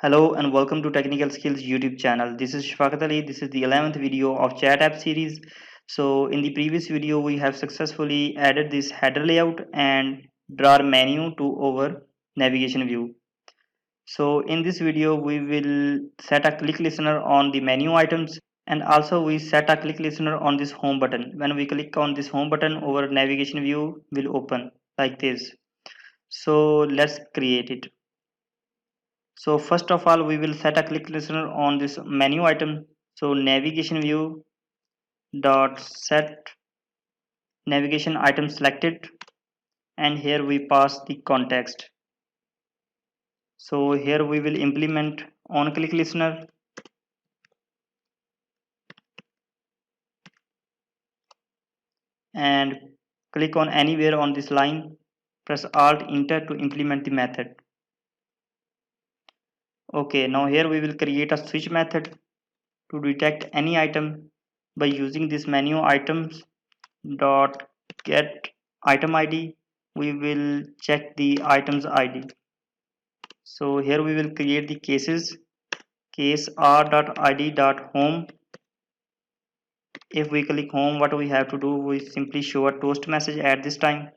Hello and welcome to Technical Skills YouTube channel. This is Shafaqat Ali. This is the 11th video of chat app series. So in the previous video we have successfully added this header layout and drawer menu to our navigation view. So in this video we will set a click listener on the menu items, and also we set a click listener on this home button. When we click on this home button, our navigation view will open like this. So let's create it. So first of all, we will set a click listener on this menu item. So navigation view dot set navigation item selected, and here we pass the context. So here we will implement on click listener, and click on anywhere on this line. Press Alt Enter to implement the method. Okay, now here we will create a switch method to detect any item by using this menu items dot get item id. We will check the items id. So here we will create the cases. Case r.id.home. If we click home, what we have to do, we simply show a toast message at this time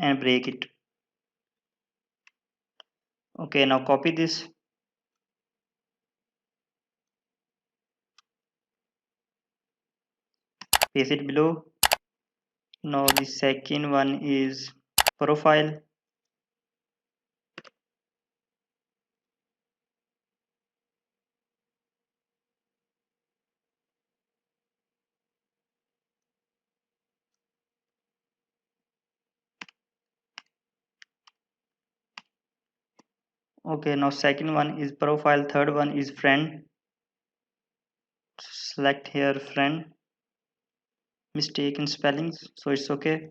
and break it. Okay, now copy this, paste it below. Now the second one is profile. Okay, now second one is profile, third one is friend. Select here friend. Mistake in spellings, so it's okay.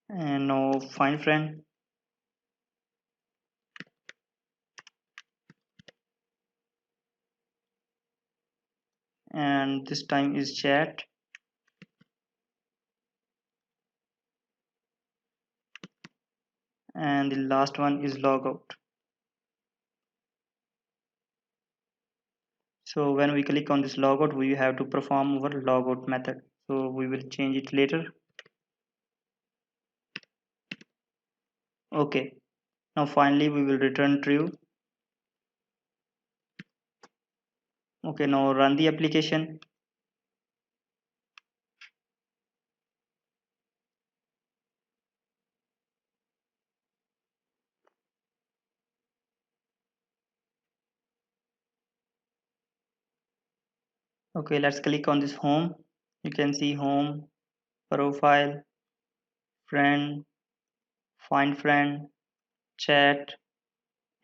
And now find friend. And this time is chat. And the last one is logout. So when we click on this logout, we have to perform our logout method. So we will change it later. Okay, now finally we will return true. Okay, now run the application. Okay, let's click on this home. You can see home, profile, friend, find friend, chat,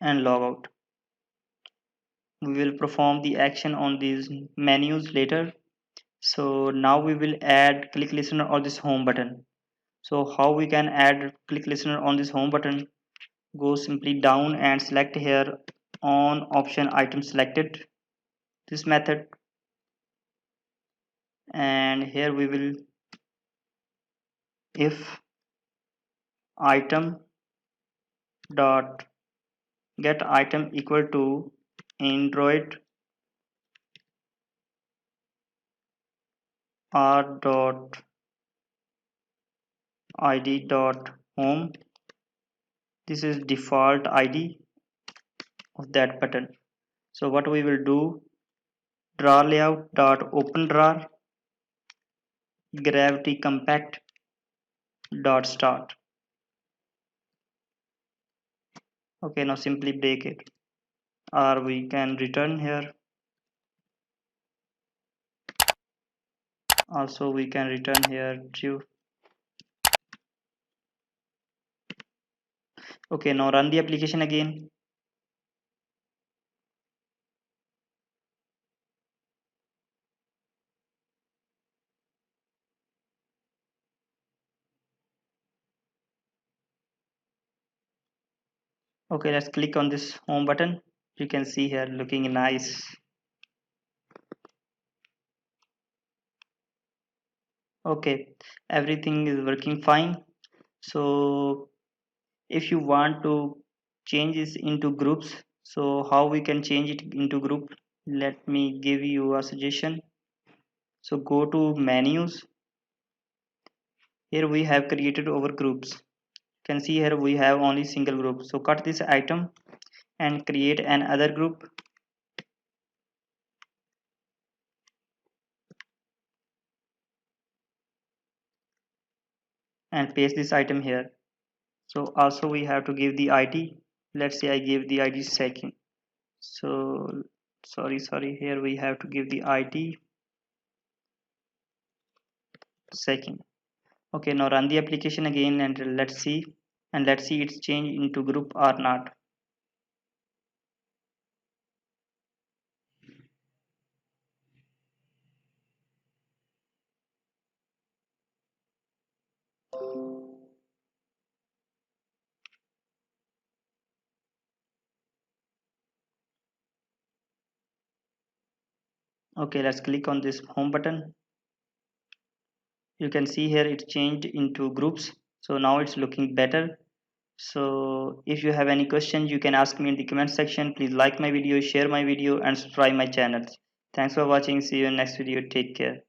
and logout. We will perform the action on these menus later. So now we will add click listener on this home button. So how we can add click listener on this home button? Go simply down and select here on option item selected, this method, and here we will if item dot get item equal to android r dot id dot home. This is default id of that button. So what we will do, drawer layout dot open drawer gravity compact dot start. Okay, now simply break it, or we can return here. Also we can return here true. Okay, now run the application again. Okay, let's click on this home button. You can see here looking nice. Okay, everything is working fine. So if you want to change this into groups, so how we can change it into group? Let me give you a suggestion. So go to menus. Here we have created our groups. You can see here we have only single group. So cut this item and create another group and paste this item here. So also we have to give the ID. Let's say I give the ID second. So sorry, here we have to give the ID second. Okay, now run the application again and let's see it's changed into group or not. Okay, let's click on this home button. You can see here it changed into groups. So now it's looking better. So if you have any questions, you can ask me in the comment section. Please like my video, share my video, and subscribe my channel. Thanks for watching. See you in next video. Take care.